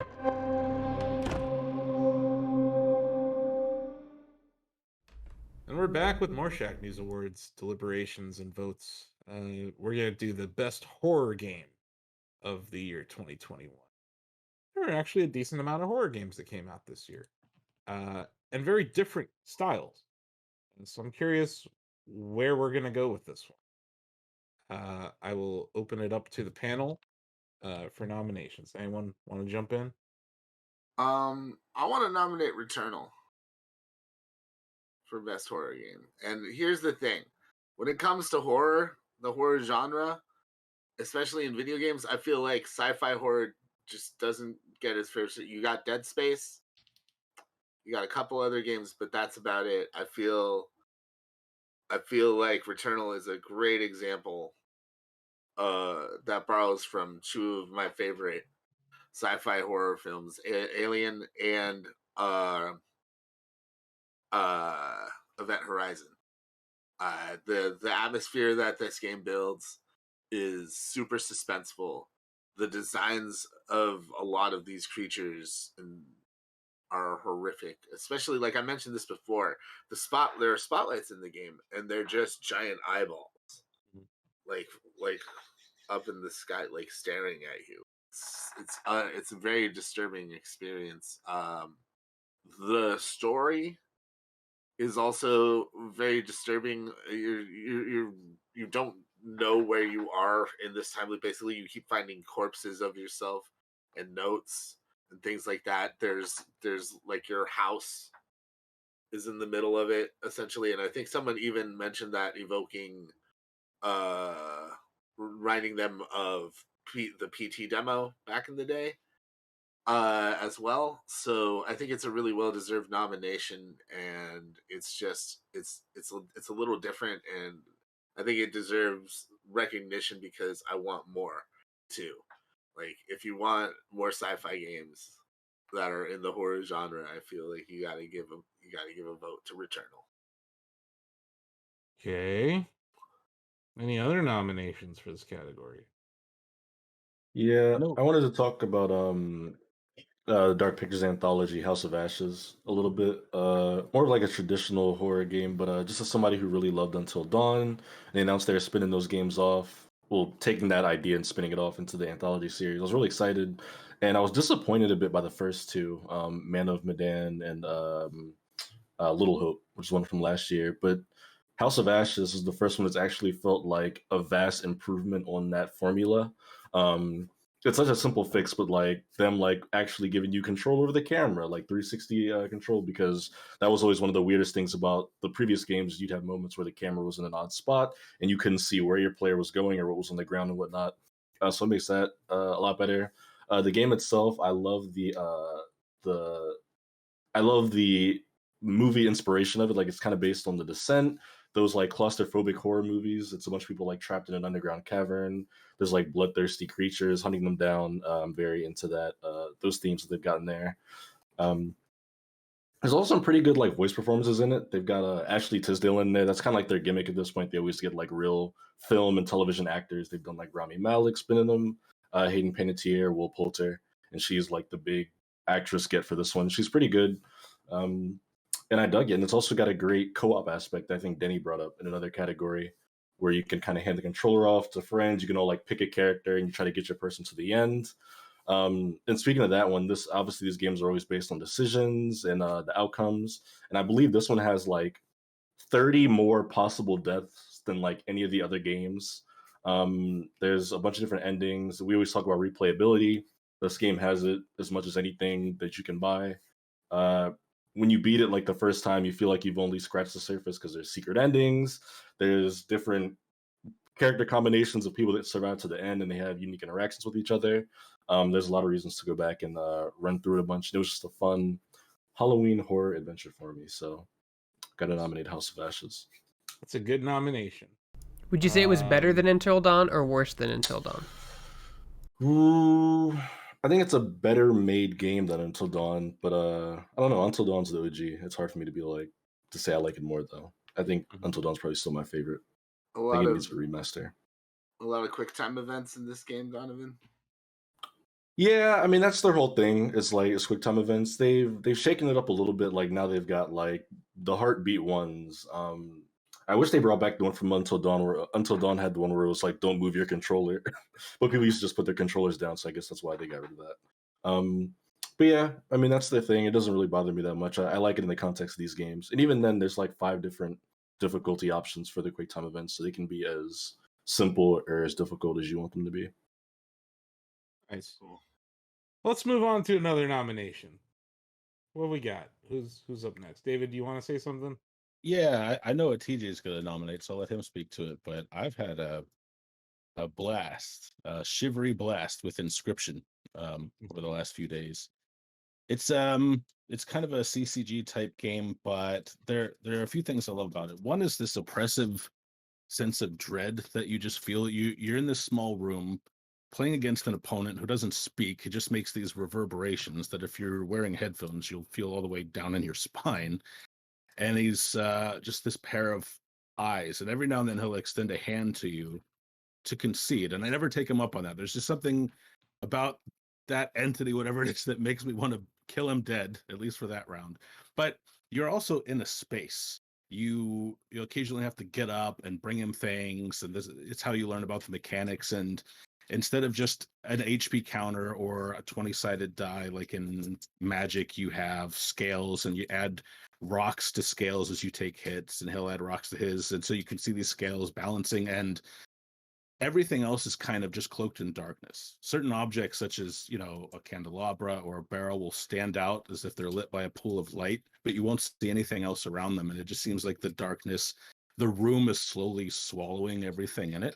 And we're back with more Shacknews Awards deliberations and votes. We're gonna do the best horror game of the year 2021. There were actually a decent amount of horror games that came out this year, and very different styles. And so I'm curious where we're gonna go with this one. I will open it up to the panel for nominations. Anyone want to jump in? I want to nominate Returnal for best horror game. And here's the thing: when it comes to horror, the horror genre, especially in video games, I feel like sci-fi horror just doesn't get its fair share. You got Dead Space, you got a couple other games, but that's about it. I feel like Returnal is a great example that borrows from two of my favorite sci-fi horror films, Alien and Event Horizon. The atmosphere that this game builds is super suspenseful. The designs of a lot of these creatures are horrific, especially like I mentioned this before. There are spotlights in the game, and they're just giant eyeballs, Mhm. like up in the sky, like staring at you. It's a very disturbing experience. The story is also very disturbing. You don't know where you are in this time loop. Basically, you keep finding corpses of yourself and notes and things like that. There's like your house is in the middle of it essentially, and I think someone even mentioned that evoking uh writing them of the PT demo back in the day as well. So I think it's a really well deserved nomination, and it's a little different, and I think it deserves recognition because I want more too. Like if you want more sci-fi games that are in the horror genre, I feel like you gotta give a vote to Returnal. Okay. Any other nominations for this category? Yeah, No. I wanted to talk about Dark Pictures anthology House of Ashes a little bit. More of like a traditional horror game, but just as somebody who really loved Until Dawn, they announced they were spinning those games off. Well, taking that idea and spinning it off into the anthology series. I was really excited, and I was disappointed a bit by the first two, Man of Medan and Little Hope, which is one from last year. But House of Ashes is the first one that's actually felt like a vast improvement on that formula. Um, it's such a simple fix, but like them like actually giving you control over the camera, like 360 control, because that was always one of the weirdest things about the previous games. You'd have moments where the camera was in an odd spot and you couldn't see where your player was going or what was on the ground and whatnot. So it makes that a lot better. The game itself, the I love the movie inspiration of it. Like it's kind of based on The Descent, those like claustrophobic horror movies. It's a bunch of people like trapped in an underground cavern. There's like bloodthirsty creatures hunting them down. I'm very into that. Those themes that they've gotten there. Um, there's also some pretty good like voice performances in it. They've got Ashley Tisdale in there. That's kind of like their gimmick at this point. They always get like real film and television actors. They've done like Rami Malek spinning them, Hayden Panettiere, Will Poulter, and she's like the big actress get for this one. She's pretty good, um, and I dug it. And it's also got a great co-op aspect. I think Denny brought up in another category where you can kind of hand the controller off to friends. You can all like pick a character and you try to get your person to the end. And speaking of that one, this obviously these games are always based on decisions and the outcomes, and I believe this one has like 30 more possible deaths than like any of the other games. There's a bunch of different endings. We always talk about replayability. This game has it as much as anything that you can buy. Uh, when you beat it like the first time, you feel like you've only scratched the surface because there's secret endings. There's different character combinations of people that survive to the end and they have unique interactions with each other. There's a lot of reasons to go back and run through it a bunch. It was just a fun Halloween horror adventure for me. So got to nominate House of Ashes. That's a good nomination. Would you say it was better than Until Dawn or worse than Until Dawn? Ooh, I think it's a better made game than Until Dawn, but I don't know. Until Dawn's the OG. It's hard for me to be like to say I like it more though. I think Mhm. Until Dawn's probably still my favorite. A I think lot it of needs a remaster. a lot of quick time events in this game, Donovan. Yeah, I mean that's their whole thing. Is like it's quick time events. They've shaken it up a little bit. Like now they've got like the heartbeat ones. I wish they brought back the one from Until Dawn, where Until Dawn had the one where it was like don't move your controller, but people used to just put their controllers down. So I guess that's why they got rid of that. Um, but yeah, I mean that's the thing. It doesn't really bother me that much. I like it in the context of these games, and even then, there's like 5 different difficulty options for the quick time events, so they can be as simple or as difficult as you want them to be. Nice. Let's move on to another nomination. What we got? Who's up next? David, do you want to say something? Yeah, I know what TJ is going to nominate, so I'll let him speak to it. But I've had a blast, a shivery blast with Inscryption over the last few days. It's kind of a CCG type game, but there are a few things I love about it. One is this oppressive sense of dread that you just feel. You're in this small room playing against an opponent who doesn't speak. It just makes these reverberations that if you're wearing headphones, you'll feel all the way down in your spine. And he's just this pair of eyes, and every now and then he'll extend a hand to you to concede, and I never take him up on that. There's just something about that entity, whatever it is, that makes me want to kill him dead, at least for that round. But you're also in a space. You occasionally have to get up and bring him things, and this it's how you learn about the mechanics. And instead of just an HP counter or a 20-sided die like in Magic, you have scales, and you add rocks to scales as you take hits, and he'll add rocks to his, and so you can see these scales balancing, and everything else is kind of just cloaked in darkness. Certain objects, such as, a candelabra or a barrel, will stand out as if they're lit by a pool of light, but you won't see anything else around them. And it just seems like the darkness, the room is slowly swallowing everything in it.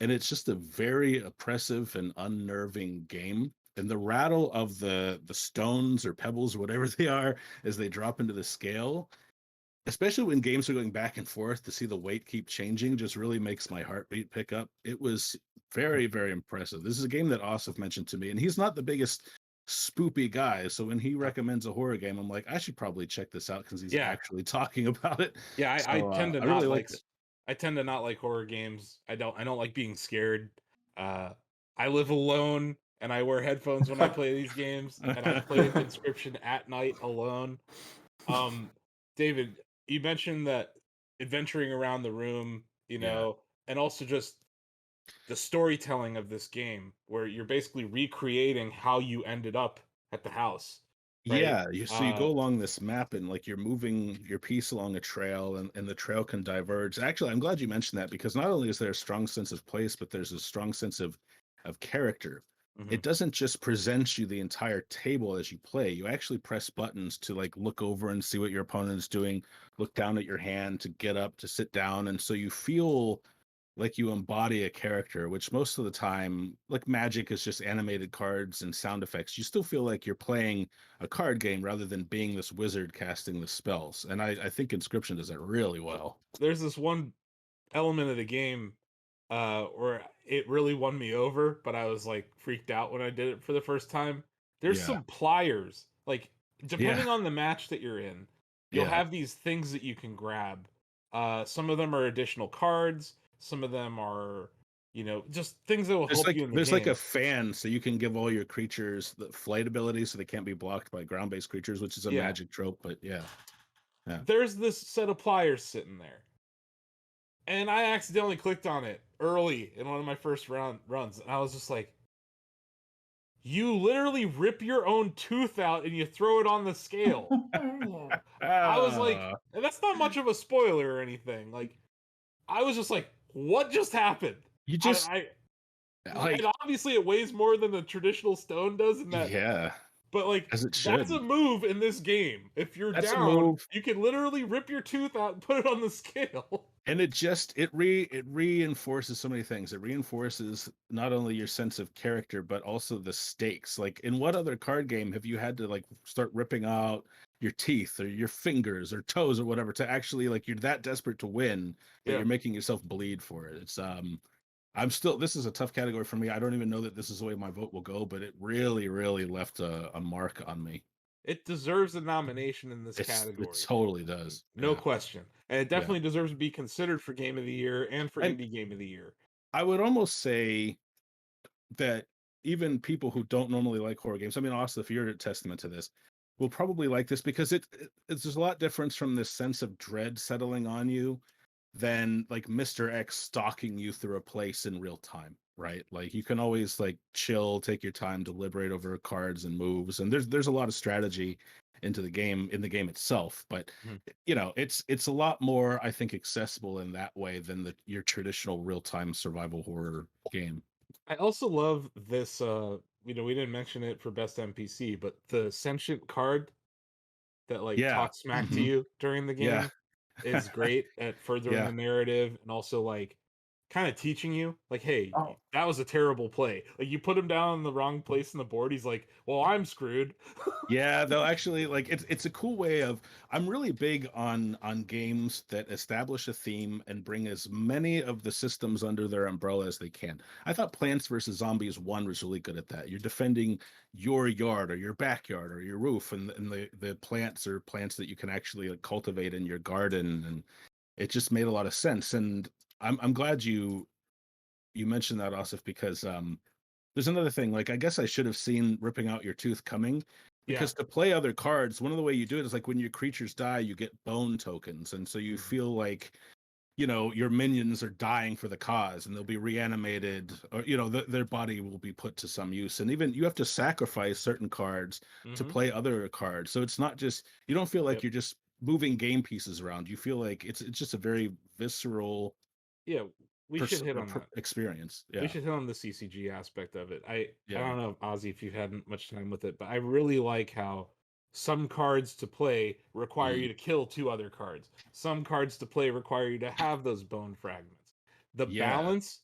And it's just a very oppressive and unnerving game. And the rattle of the stones or pebbles or whatever they are as they drop into the scale, especially when games are going back and forth, to see the weight keep changing just really makes my heartbeat pick up. It was very, very impressive. This is a game that Asif mentioned to me, and he's not the biggest spoopy guy. So when he recommends a horror game, I'm like, I should probably check this out because he's actually talking about it. Yeah, I So, tend to I not really like. liked it. I tend to not like horror games. I don't like being scared. I live alone and I wear headphones when I play these games, and I played Inscryption at night alone. David, you mentioned that adventuring around the room, and also just the storytelling of this game, where you're basically recreating how you ended up at the house, right? Yeah, so you go along this map, and like you're moving your piece along a trail, and the trail can diverge. Actually, I'm glad you mentioned that, because not only is there a strong sense of place, but there's a strong sense of character. It doesn't just present you the entire table as you play. You actually press buttons to like look over and see what your opponent is doing, look down at your hand, to get up, to sit down, and so you feel like you embody a character, which most of the time, like Magic is just animated cards and sound effects. You still feel like you're playing a card game rather than being this wizard casting the spells. And I think Inscryption does that really well. There's this one element of the game where it really won me over, but I was like freaked out when I did it for the first time. There's some pliers, like depending on the match that you're in, you'll have these things that you can grab. Some of them are additional cards, some of them are, just things that will help you in the There's game. like a fan, so you can give all your creatures the flight ability so they can't be blocked by ground-based creatures, which is a Magic trope, but yeah. There's this set of pliers sitting there, and I accidentally clicked on it early in one of my first runs, and I was just like, you literally rip your own tooth out and you throw it on the scale. I was like, and that's not much of a spoiler or anything. Like, I was just like, what just happened? You just and obviously it weighs more than the traditional stone does in that. But like, as it should. That's a move in this game. If you're down, you can literally rip your tooth out and put it on the scale. And it reinforces so many things. It reinforces not only your sense of character, but also the stakes. Like, in what other card game have you had to like start ripping out your teeth or your fingers or toes or whatever to actually, like, you're that desperate to win that you're making yourself bleed for it? It's this is a tough category for me. I don't even know that this is the way my vote will go, but it really, really left a mark on me. It deserves a nomination in this category. It totally does. No question. And it definitely deserves to be considered for Game of the Year and for Indie Game of the Year. I would almost say that even people who don't normally like horror games, I mean, also if you're a testament to this, will probably like this because it's there's a lot difference from this sense of dread settling on you than like Mr. X stalking you through a place in real time, right? Like you can always like chill, take your time, deliberate over cards and moves, and there's a lot of strategy into the game in the game itself. But Mhm. it's a lot more, I think, accessible in that way than your traditional real time survival horror game. I also love this. We didn't mention it for best NPC, but the sentient card that like Yeah. talks smack to Mhm. you during the Yeah. game is great at furthering Yeah. the narrative and also like kind of teaching you like, hey, Oh, that was a terrible play. Like you put him down in the wrong place in the board, he's like, well, I'm screwed. Yeah, they'll actually like it's a cool way of I'm really big on games that establish a theme and bring as many of the systems under their umbrella as they can. I thought Plants vs Zombies 1 was really good at that. You're defending your yard or your backyard or your roof and the plants are plants that you can actually like, cultivate in your garden, and it just made a lot of sense. And I'm glad you mentioned that, Asif, because there's another thing. Like, I guess I should have seen ripping out your tooth coming, Yeah. because to play other cards, one of the way you do it is like when your creatures die, you get bone tokens, and so you Mhm. feel like your minions are dying for the cause, and they'll be reanimated, or their body will be put to some use, and even you have to sacrifice certain cards to Mhm. play other cards. So it's not just you don't feel like Yep. you're just moving game pieces around. You feel like it's just a very visceral Yeah, we should hit on that. experience. We Yeah, should hit on the CCG aspect of it. I yeah, don't know, Ozzy, if you've had much time with it, but I really like how some cards to play require mm, you to kill two other cards. Some cards to play require you to have those bone fragments. The yeah. balance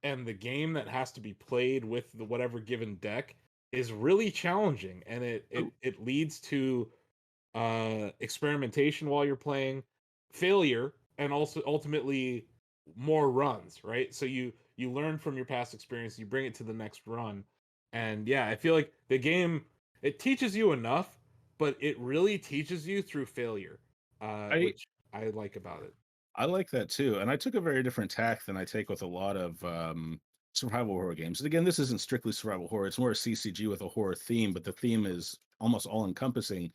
and the game that has to be played with the whatever given deck is really challenging, and it leads to experimentation while you're playing, failure, and also ultimately more runs, right? So you learn from your past experience, you bring it to the next run. And yeah, I feel like the game, it teaches you enough, but it really teaches you through failure, I which I like about it. I like that too. And I took a very different tack than I take with a lot of survival horror games. And again, this isn't strictly survival horror, it's more a CCG with a horror theme, but the theme is almost all encompassing.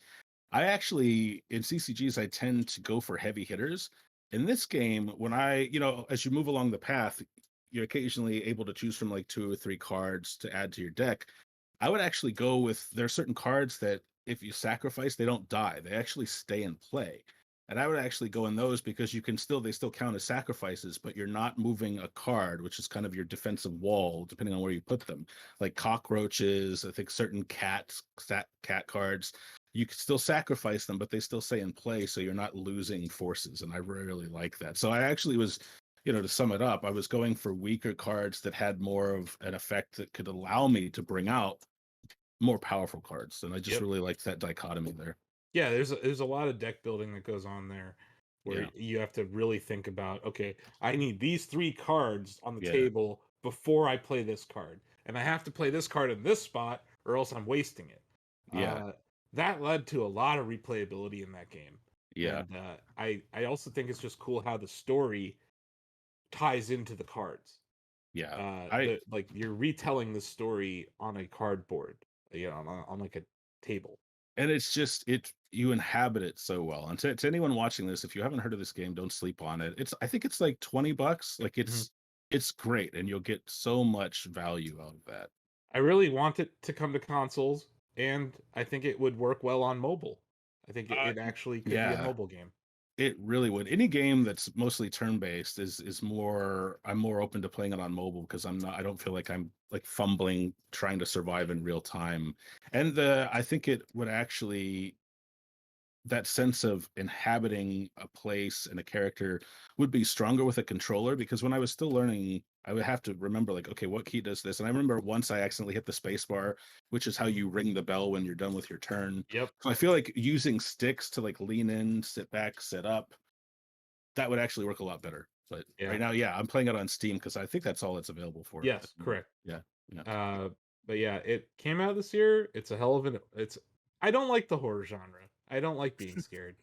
I actually, in CCGs, I tend to go for heavy hitters. In this game, when as you move along the path, you're occasionally able to choose from like two or three cards to add to your deck. I would actually go with, there are certain cards that if you sacrifice, they don't die. They actually stay in play. And I would actually go in those because they still count as sacrifices, but you're not moving a card, which is kind of your defensive wall, depending on where you put them. Like cockroaches, I think certain cat cards, you can still sacrifice them, but they still stay in play, so you're not losing forces. And I really like that. So I actually was, to sum it up, I was going for weaker cards that had more of an effect that could allow me to bring out more powerful cards. And I just Yep. really liked that dichotomy there. Yeah, there's a lot of deck building that goes on there where Yeah. you have to really think about, okay, I need these three cards on the Yeah. table before I play this card. And I have to play this card in this spot or else I'm wasting it. Yeah. Uh, that led to a lot of replayability in that game. Yeah. And I also think it's just cool how the story ties into the cards. Yeah. I Like you're retelling the story on a cardboard, on like a table. and it's just you inhabit it so well. And to anyone watching this, if you haven't heard of this game, don't sleep on it. I think it's like $20. Like Mhm. it's great, and you'll get so much value out of that. I really want it to come to consoles, and I think it would work well on mobile. I think it actually could be a Yeah, mobile game. it really would. Any game that's mostly turn-based is more I'm more open to playing it on mobile because I don't feel like I'm like fumbling trying to survive in real time. And I think it would actually that sense of inhabiting a place and a character would be stronger with a controller, because when I was still learning, I would have to remember like, okay, what key does this? And I remember once I accidentally hit the space bar, which is how you ring the bell when you're done with your turn. Yep. So I feel like using sticks to like lean in, sit back, sit up, that would actually work a lot better. But Yeah. right now, yeah, I'm playing it on Steam because I think that's all it's available for. Yes, correct. Yeah. Yeah. But yeah, it came out this year. It's a hell of an. It's. I don't like the horror genre. I don't like being scared.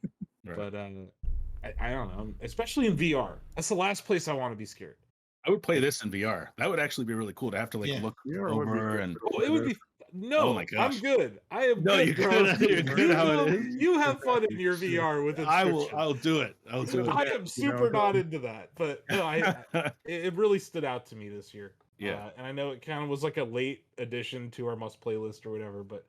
Right. But I don't know, especially in VR. That's the last place I want to be scared. I would play this in VR. That would actually be really cool to have to like Yeah. look VR would be over good and for Oh, it would be. Oh my No, gosh. I'm good. I am no, good, you're bro. good. You're good how it is. You have fun in your VR with Inscryption. I'll do it. I'll do it. I am super not into that, but no, it really stood out to me this year. Yeah. And I know it kind of was like a late addition to our must play list or whatever, but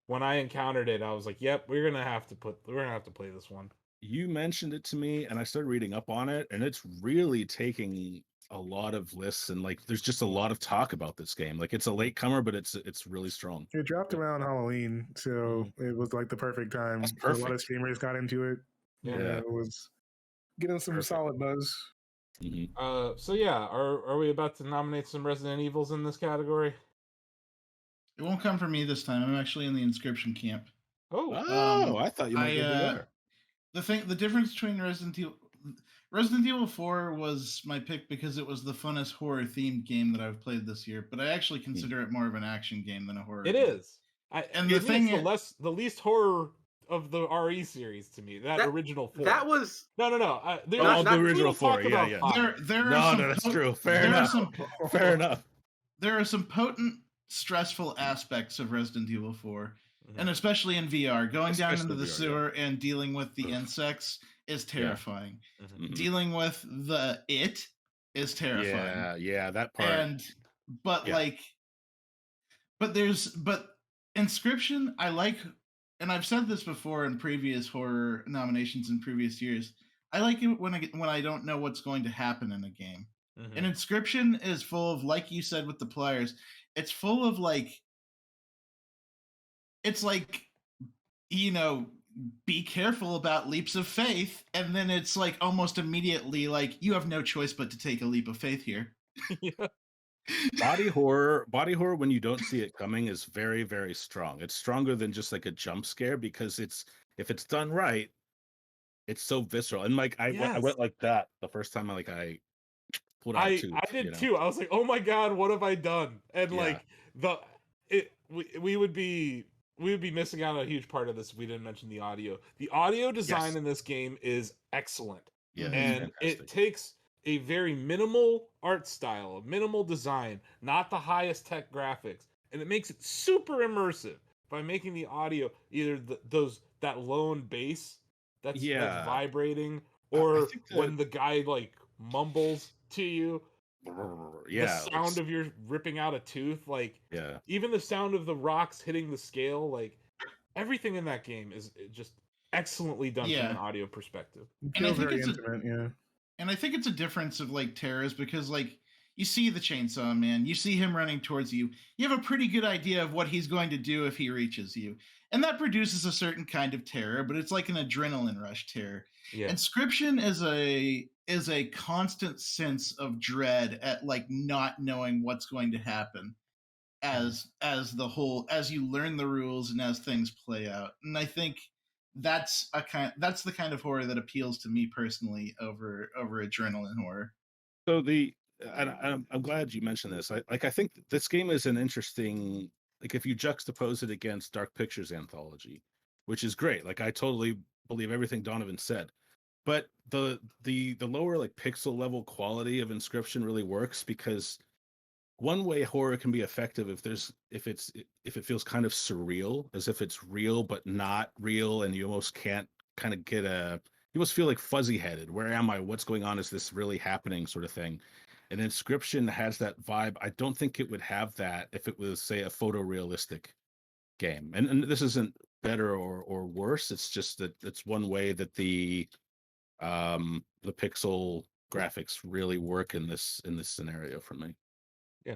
when I encountered it, I was like, "Yep, we're gonna have to play this one." You mentioned it to me, and I started reading up on it, and it's really taking a lot of lists, and like, there's just a lot of talk about this game. Like, it's a late comer, but it's really strong. It dropped around Halloween, so it was like the perfect time. That's A lot of perfect. streamers got into it. Yeah. It was getting some Perfect. solid buzz. So yeah, are we about to nominate some Resident Evils in this category? It won't come from me this time. I'm actually in the Inscryption camp. Oh, I thought you might go VR. The difference between Resident Evil 4 was my pick because it was the funnest horror themed game that I've played this year, but I actually consider it more of an action game than a horror it game. is. And the thing it's the least horror of the RE series to me. That original 4. That was no. the original 4. Yeah. That's true. Fair enough. There are some potent, stressful aspects of Resident Evil 4, and especially in VR. Going down into the sewer and dealing with the insects is terrifying. Dealing with it is terrifying. Yeah, that part. But Inscryption, I like, and I've said this before in previous horror nominations in previous years. I like it when I don't know what's going to happen in a game. And Inscryption is full of, like you said with the pliers, it's full of it's like, be careful about leaps of faith, and then it's like almost immediately like you have no choice but to take a leap of faith here. Body horror when you don't see it coming is very, very strong. It's stronger than just like a jump scare because if it's done right, it's so visceral. And like I went like that the first time I pulled out a tooth. I did too. I was like, oh my god, what have I done? And we would be missing out on a huge part of this if we didn't mention the audio. The audio design in this game is excellent. Yeah, and it takes a very minimal art style, a minimal design, not the highest tech graphics, and it makes it super immersive by making the audio either that lone bass that's vibrating, or when the guy like mumbles to you. The sound of your ripping out a tooth, even the sound of the rocks hitting the scale, like everything in that game is just excellently done from an audio perspective. And I think it's intimate, and I think it's a difference of like terrors because like you see the chainsaw man, you see him running towards you, you have a pretty good idea of what he's going to do if he reaches you, and that produces a certain kind of terror, but it's like an adrenaline rush terror. Inscryption is a constant sense of dread at like not knowing what's going to happen as you learn the rules and as things play out. And I think that's the kind of horror that appeals to me personally over adrenaline horror. So I'm glad you mentioned this. I think this game is an interesting, like if you juxtapose it against Dark Pictures Anthology, which is great. Like I totally believe everything Donovan said. But the lower like pixel level quality of Inscryption really works because one way horror can be effective if it feels kind of surreal, as if it's real but not real, and you almost can't kind of you almost feel like fuzzy headed. Where am I? What's going on? Is this really happening? Sort of thing. And Inscryption has that vibe. I don't think it would have that if it was, say, a photorealistic game. And this isn't better or worse. It's just that it's one way that the pixel graphics really work in this scenario for me. Yeah.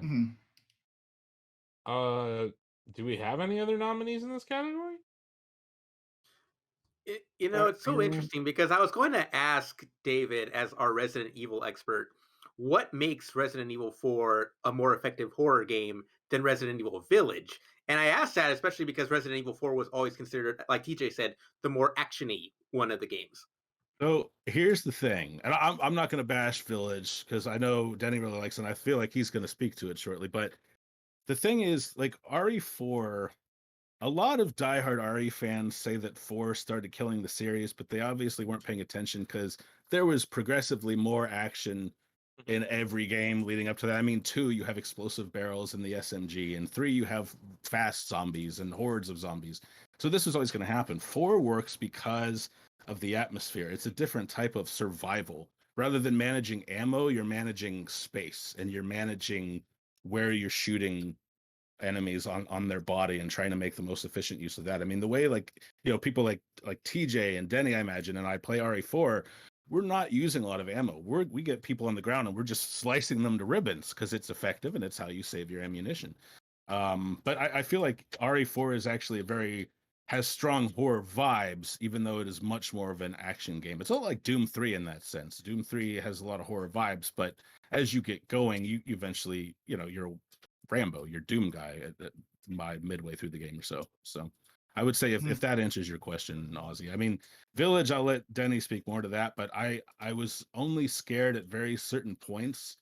Do we have any other nominees in this category? It's so interesting because I was going to ask David, as our Resident Evil expert, what makes Resident Evil 4 a more effective horror game than Resident Evil Village? And I asked that especially because Resident Evil 4 was always considered, like TJ said, the more action-y one of the games. So here's the thing, and I'm not going to bash Village because I know Denny really likes it, and I feel like he's going to speak to it shortly. But the thing is, like RE4, a lot of diehard RE fans say that 4 started killing the series, but they obviously weren't paying attention because there was progressively more action in every game leading up to that. I mean, 2, you have explosive barrels in the SMG, and 3, you have fast zombies and hordes of zombies. So this was always going to happen. 4 works because of the atmosphere. It's a different type of survival. Rather than managing ammo, you're managing space, and you're managing where you're shooting enemies on their body and trying to make the most efficient use of that. I mean, the way people like TJ and Denny, I imagine, and I play RE4, we're not using a lot of ammo. We get people on the ground and we're just slicing them to ribbons because it's effective and it's how you save your ammunition. But I feel like RE4 is actually has strong horror vibes, even though it is much more of an action game. It's a lot like Doom 3 in that sense. Doom 3 has a lot of horror vibes, but as you get going, you eventually, you're Rambo, your Doom guy by midway through the game or so. So I would say if that answers your question, Ozzy. I mean, Village, I'll let Denny speak more to that, but I was only scared at very certain points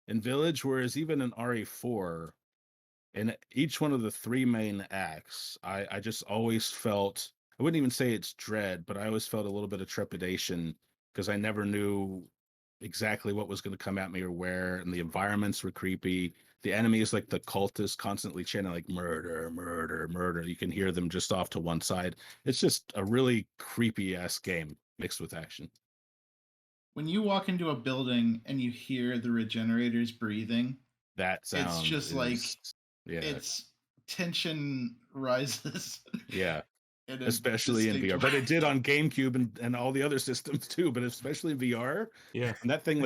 in Village, whereas even in RE4, in each one of the 3 main acts, I just always felt, I wouldn't even say it's dread, but I always felt a little bit of trepidation because I never knew exactly what was going to come at me or where, and the environments were creepy. The enemies, like the cultists, constantly chanting like murder, murder, murder. You can hear them just off to one side. It's just a really creepy ass game mixed with action. When you walk into a building and you hear the regenerators breathing, that sound, it's just it's tension rises. Yeah. Especially in VR, but it did on GameCube and all the other systems too. But especially in VR, yeah, and that thing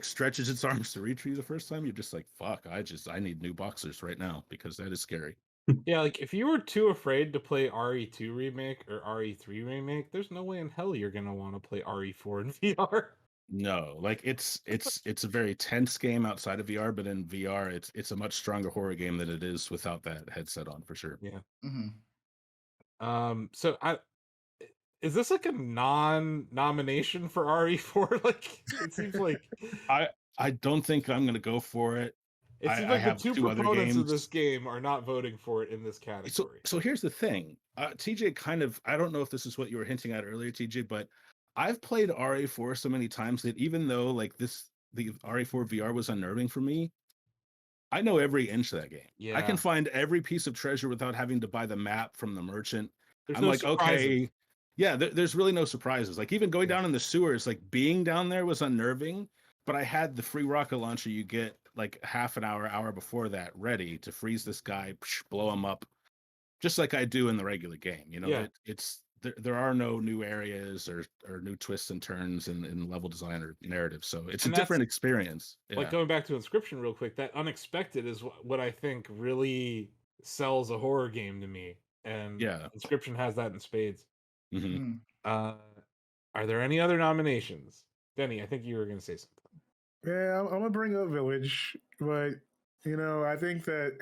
stretches its arms to reach you the first time. You're just like, fuck, I need new boxers right now because that is scary. Yeah, like if you were too afraid to play RE2 remake or RE3 remake, there's no way in hell you're gonna want to play RE4 in VR. No, like it's a very tense game outside of VR, but in VR, it's a much stronger horror game than it is without that headset on for sure. Yeah. Mm-hmm. So is this like a non-nomination for RE4? Like it seems like I don't think I'm gonna go for it. It seems like the 2 proponents of this game are not voting for it in this category. So here's the thing. TJ I don't know if this is what you were hinting at earlier, TJ, but I've played RE4 so many times that even though the RE4 VR was unnerving for me, I know every inch of that game. Yeah. I can find every piece of treasure without having to buy the map from the merchant. I'm like, surprises. Okay. Yeah, there's really no surprises. Like even going down in the sewers, like being down there was unnerving, but I had the free rocket launcher you get like half an hour before that ready to freeze this guy, blow him up, just like I do in the regular game. There are no new areas or new twists and turns in level design or narrative, so it's a different experience. Like going back to Inscryption real quick, that unexpected is what I think really sells a horror game to me, and Inscryption has that in spades. Mm-hmm. Are there any other nominations? Denny, I think you were going to say something. Yeah, I'm gonna bring up Village, but I think that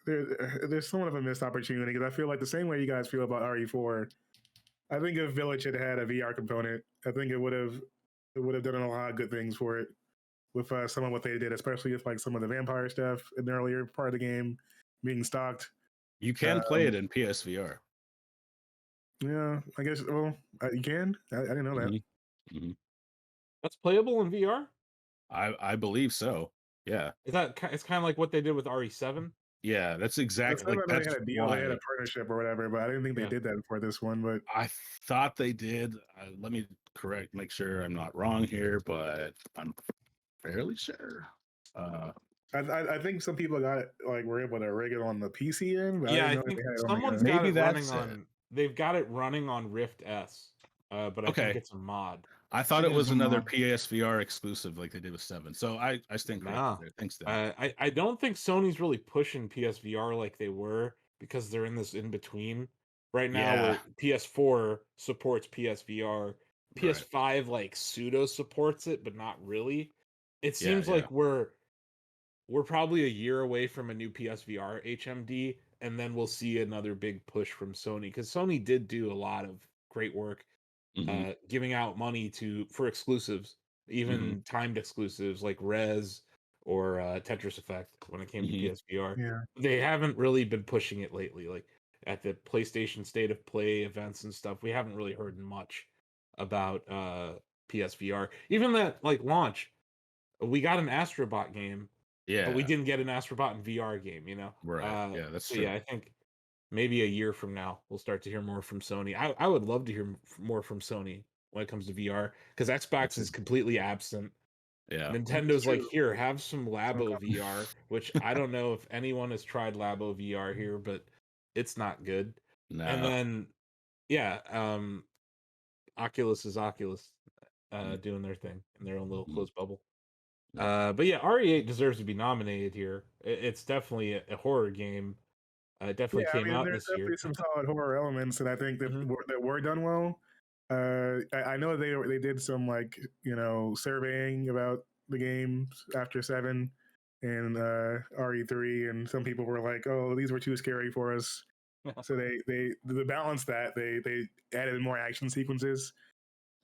there's somewhat of a missed opportunity because I feel like the same way you guys feel about RE4. I think if Village had a VR component, I think it would have done a lot of good things for it with some of what they did, especially with like some of the vampire stuff in the earlier part of the game being stocked. You can play it in PSVR. Yeah, I guess. Well, you can. I didn't know that. Mm-hmm. That's playable in VR. I believe so. Yeah. It's kind of like what they did with RE7. Yeah, that's exactly. They had a deal, they had a partnership or whatever, but I didn't think they did that for this one. But I thought they did. Let me make sure I'm not wrong here, but I'm fairly sure. I think some people were able to rig it on the PC end. But I think someone's got it running on. They've got it running on Rift S, but I think it's a mod. I thought it was another PSVR exclusive like they did with 7. So I stand corrected there. Thanks, Dan. I don't think Sony's really pushing PSVR like they were because they're in this in between right now where PS4 supports PSVR. PS5 like pseudo supports it, but not really. It seems like we're probably a year away from a new PSVR HMD, and then we'll see another big push from Sony because Sony did do a lot of great work. Giving out money for exclusives, even timed exclusives like Rez or Tetris Effect when it came to PSVR. Yeah. They haven't really been pushing it lately. Like at the PlayStation State of Play events and stuff, we haven't really heard much about PSVR. Even that like launch, We got an Astrobot game, Yeah. but we didn't get an Astrobot in VR game. Right. Yeah, that's so true. yeah, I think maybe a year from now we'll start to hear more from Sony. I would love to hear more from Sony when it comes to VR, because Xbox is completely absent. Yeah. Nintendo's like, true. here, have some Labo Okay. VR, which I don't know if anyone has tried Labo VR here, but it's not good. And No. then yeah, Oculus is Oculus doing their thing in their own little closed bubble. But yeah, RE8 deserves to be nominated here. It's definitely a horror game. It definitely Yeah, I came mean, out there's this year. definitely some solid horror elements that I think that Mhm. that were done well. I know they did some like surveying about the games after 7 and RE3, and some people were like, "Oh, these were too scary for us." So they to balance that they added more action sequences.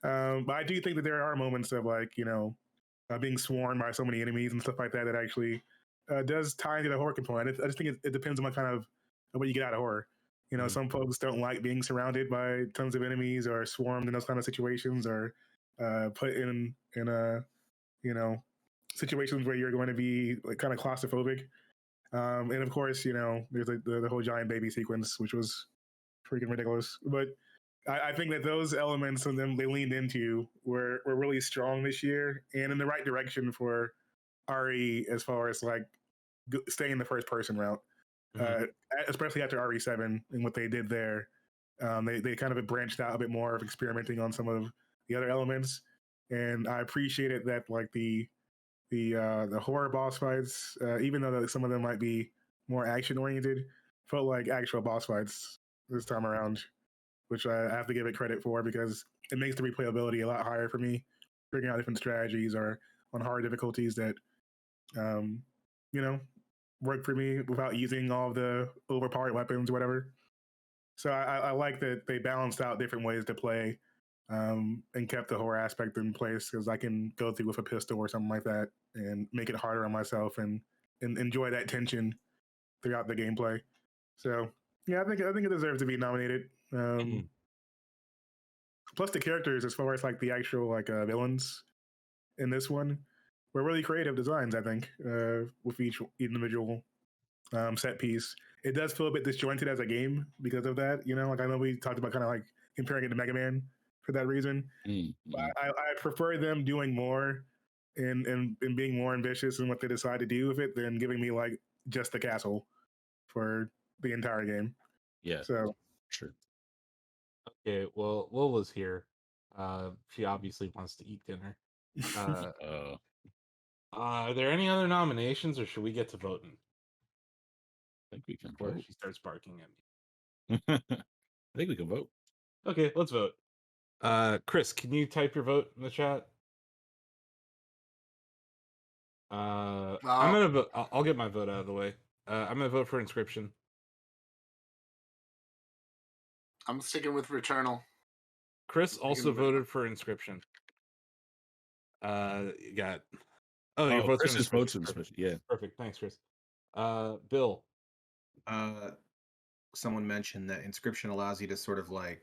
But I do think that there are moments of like being swarmed by so many enemies and stuff like that that actually does tie into the horror component. I just think it depends on what you get out of horror. Some folks don't like being surrounded by tons of enemies or swarmed in those kind of situations, or put in a situations where you're going to be like kind of claustrophobic. And of course, there's the whole giant baby sequence, which was freaking ridiculous. But I think that those elements of them they leaned into were really strong this year and in the right direction for RE as far as like staying the first person route, uh, especially after RE7 and what they did there. They kind of branched out a bit more of experimenting on some of the other elements, and I appreciated that like the horror boss fights, even though some of them might be more action oriented, felt like actual boss fights this time around, which I have to give it credit for because it makes the replayability a lot higher for me, figuring out different strategies or on hard difficulties that, um, you know, work for me without using all of the overpowered weapons or whatever. So I like that they balanced out different ways to play and kept the horror aspect in place because I can go through with a pistol or something like that and make it harder on myself and enjoy that tension throughout the gameplay. So yeah, I think it deserves to be nominated. Plus the characters, as far as like the actual like villains in this one, were really creative designs. I think with each individual set piece, it does feel a bit disjointed as a game because of that. Like I know we talked about kind of like comparing it to Mega Man for that reason. I prefer them doing more and being more ambitious in what they decide to do with it than giving me like just the castle for the entire game. Yeah. So sure. Okay, well, Lola's here. She obviously wants to eat dinner. Are there any other nominations, or should we get to voting? I think we can Before vote. she starts barking at me. I think we can vote. Okay, let's vote. Chris, can you type your vote in the chat? I'm gonna vote. I'll get my vote out of the way. I'm gonna vote for Inscryption. I'm sticking with Returnal. Chris also voted for Inscryption. You got. Oh, your vote's Chris's vote's in Inscryption. Yeah. Perfect. Thanks, Chris. Bill. Someone mentioned that Inscryption allows you to sort of like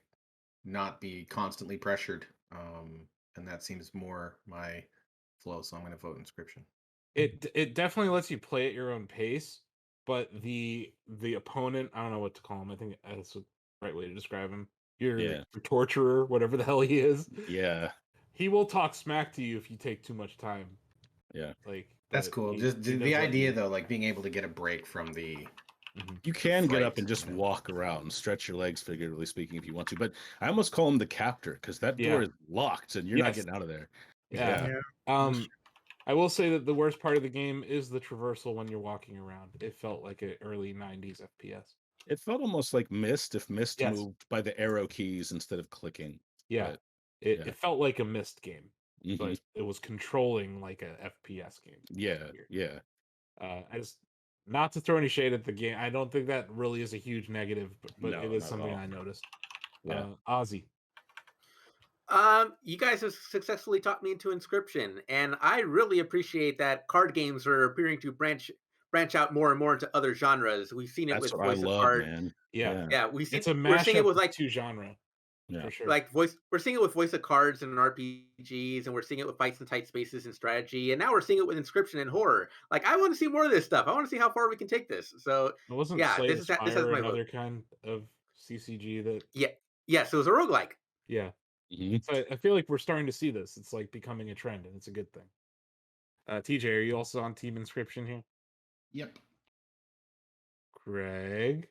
not be constantly pressured, and that seems more my flow. So I'm going to vote Inscryption. It definitely lets you play at your own pace, but the opponent, I don't know what to call him. I think that's the right way to describe him. Your torturer, whatever the hell he is. Yeah. He will talk smack to you if you take too much time. Yeah. Like that's cool. Just the idea though, like being able to get a break from the You can get up and just walk around and stretch your legs, figuratively speaking, if you want to. But I almost call him the captor because that door is locked and you're not getting out of there. Yeah. I will say that the worst part of the game is the traversal when you're walking around. It felt like an early 90s FPS. It felt almost like Myst if Myst moved by the arrow keys instead of clicking. Yeah. But, it felt like a Myst game, but it was controlling like a FPS game. Yeah. I just, not to throw any shade at the game, I don't think that really is a huge negative, but it is something I noticed. Yeah. Ozzy. You guys have successfully talked me into Inscryption, and I really appreciate that card games are appearing to branch out more and more into other genres. We've seen it with Voice of Card. Man. Yeah, we're it's a seeing it mashup with like 2 genre. Yeah. For sure. Like we're seeing it with voice of cards and RPGs, and we're seeing it with fights in tight spaces and strategy, and now we're seeing it with Inscryption and horror. Like I want to see more of this stuff. I want to see how far we can take this. So It wasn't yeah, Slay this the is this has Spire my vote. another kind of CCG that Yeah, yes, it was a roguelike. yeah. Mhm. So I feel like we're starting to see this. It's like becoming a trend, and it's a good thing. TJ, are you also on Team Inscryption here? Yep. Greg?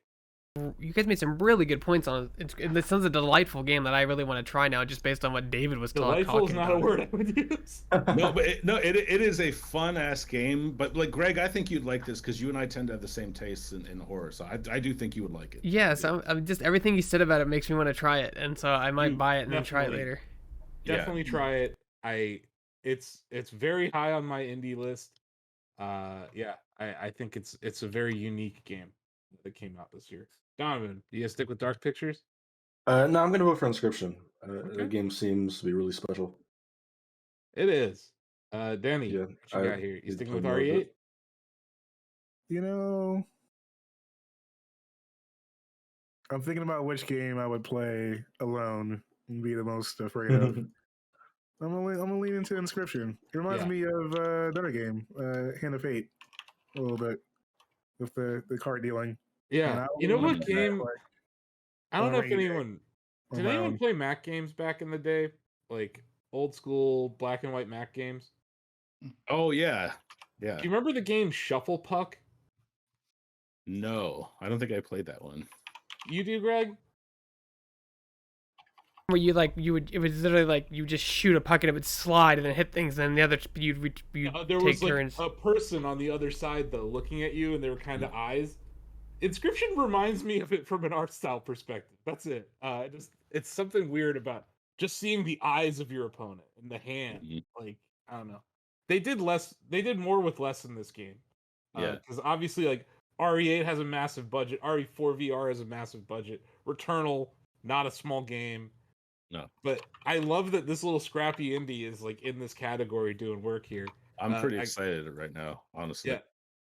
You guys made some really good points on it. It sounds a delightful game that I really want to try now, just based on what David was Delightful talking is not about. a word I would use. No, but it is a fun ass game. But like Greg, I think you'd like this because you and I tend to have the same tastes in horror. So I do think you would like it. Yes, I'm just everything you said about it makes me want to try it, and so I might You buy it and then try it definitely- later. Definitely try it. It's very high on my indie list. Yeah, I think it's a very unique game that came out this year. Donovan, do you guys stick with Dark Pictures? No, I'm going to vote for Inscryption. Okay. The game seems to be really special. It is. Danny, Yeah, what you got here? You did sticking play with more of RE8? it. You know, I'm thinking about which game I would play alone and be the most afraid of. I'm gonna lean into Inscryption. It reminds Yeah. me of another game, Hand of Fate, a little bit with the card dealing. And Yeah. I You know wanna what play that, game? like, I don't on know a if rainy day anyone on did my anyone own. play Mac games back in the day, like old school black and white Mac games. Oh yeah, yeah. Do you remember the game Shuffle Puck? No, I don't think I played that one. You do, Greg? Where it was literally like you just shoot a puck and it would slide and then hit things, and then the other you'd There take was like turns. a person on the other side though, looking at you, and they were kind of eyes. Inscryption reminds me of it from an art style perspective. That's it. It's something weird about just seeing the eyes of your opponent and the hand. Mhm. Like I don't know. They did more with less in this game. Yeah. Because obviously, like RE8 has a massive budget. RE4 VR has a massive budget. Returnal, not a small game. No. But I love that this little scrappy indie is like in this category doing work here. I'm pretty excited right now, honestly.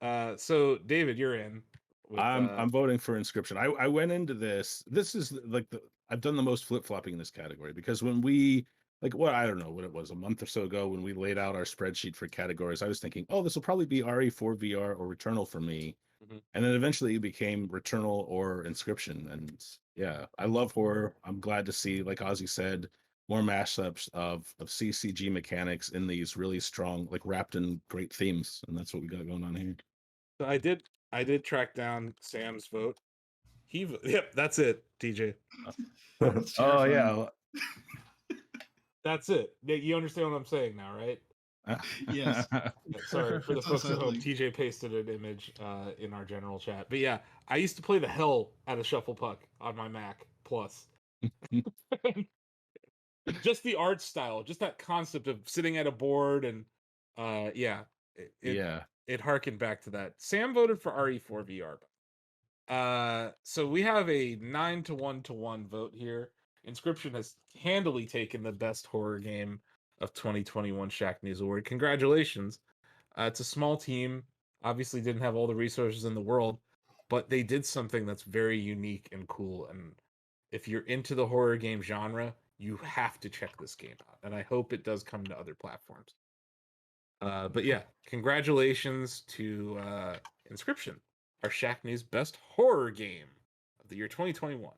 Yeah. So David, you're in. With, I'm voting for Inscryption. I went into this. This is like I've done the most flip flopping in this category because when we I don't know what it was a month or so ago when we laid out our spreadsheet for categories, I was thinking, oh, this will probably be RE4 VR or Returnal for me, and then eventually it became Returnal or Inscryption. And yeah, I love horror. I'm glad to see, like Ozzy said, more mashups of CCG mechanics in these really strong, like wrapped in great themes, and that's what we got going on here. So I did track down Sam's vote. Yep, that's it, TJ. That's Oh terrifying. yeah. That's it. You understand what I'm saying now, right? Yes. Yeah, sorry for the It's folks at home. unsettling. TJ pasted an image in our general chat. But yeah, I used to play the hell out of Shuffle Puck on my Mac Plus. Just the art style, just that concept of sitting at a board and yeah, it harkened back to that. Sam voted for RE4 VR. So we have a 9-1 vote here. Inscryption has handily taken the best horror game of 2021 Shacknews Award. Congratulations. It's a small team, obviously didn't have all the resources in the world, but they did something that's very unique and cool. And if you're into the horror game genre, you have to check this game out. And I hope it does come to other platforms. But yeah, congratulations to Inscryption, our Shacknews best horror game of the year 2021.